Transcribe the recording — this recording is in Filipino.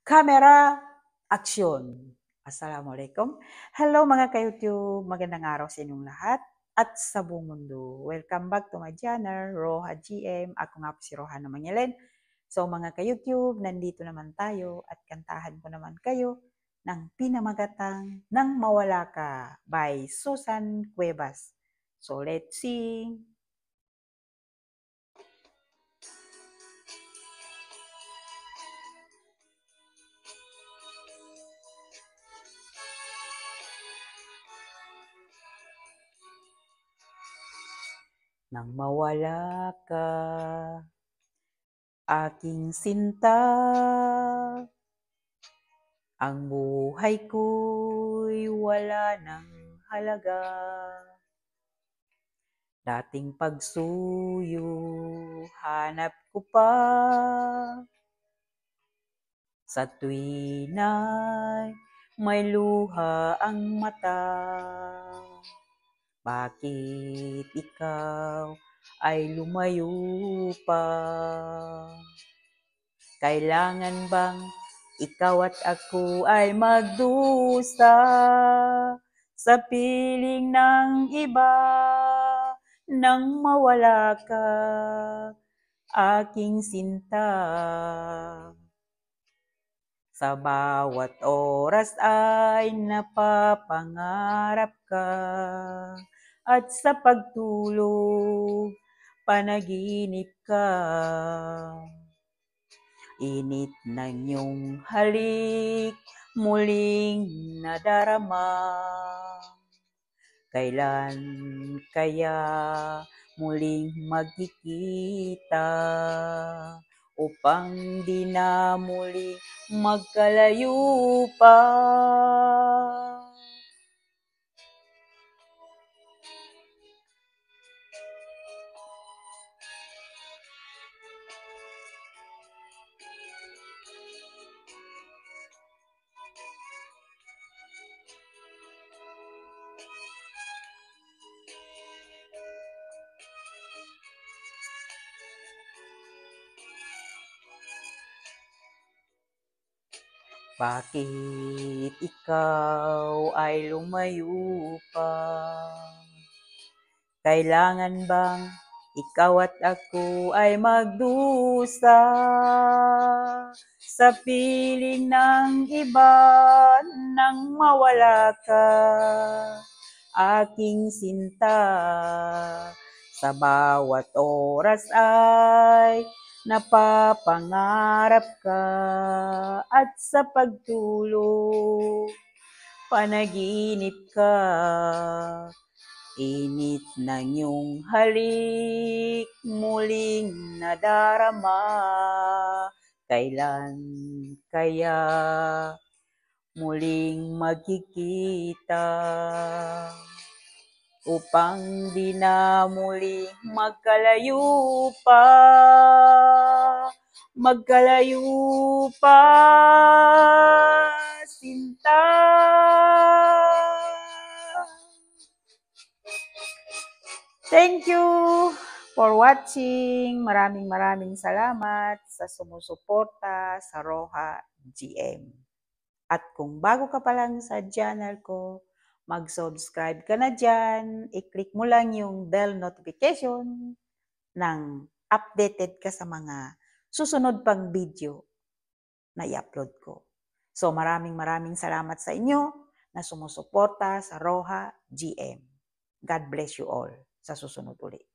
Camera, aksyon! Assalamualaikum. Hello mga ka-YouTube, magandang araw sa inyong lahat at sa buong mundo. Welcome back to my channel, Roha GM. Ako nga po si Roha na Manyelen. So mga ka-YouTube, nandito naman tayo at kantahan ko naman kayo ng pinamagatang Nang Mawala Ka by Susan Cuevas. So let's sing! Nang mawala ka, aking sinta, ang buhay ko'y wala ng halaga. Dating pagsuyo, hanap ko pa, sa tuwina'y may luha ang mata. Bakit ikaw ay lumayo pa? Kailangan bang ikaw at ako ay magdusa sa piling ng iba nang mawala ka, aking sinta? Sa bawat oras ay napapangarap ka at sa pagtulog panaginip ka. Init ng iyong halik muling nadarama. Kailan kaya muling magkikita upang di na muli magkalayo pa? Bakit ikaw ay lumayo pa? Kailangan bang ikaw at ako ay magdusa sa piling ng iba nang mawala ka, aking sinta? Sa bawat oras ay napapangarap ka at sa pagtulog panaginip ka. Init ng iyong halik muling nadarama. Kailan kaya muling magkikita upang di na muli magkalayo pa? Magkalayo pa, sinta. Thank you for watching. Maraming salamat sa sumusuporta sa Roha GM. At kung bago ka pa lang sa channel ko, mag-subscribe ka na dyan. I-click mo lang yung bell notification nang updated ka sa mga susunod pang video na i-upload ko. So maraming salamat sa inyo na sumusuporta sa Roha GM. God bless you all. Sa susunod ulit.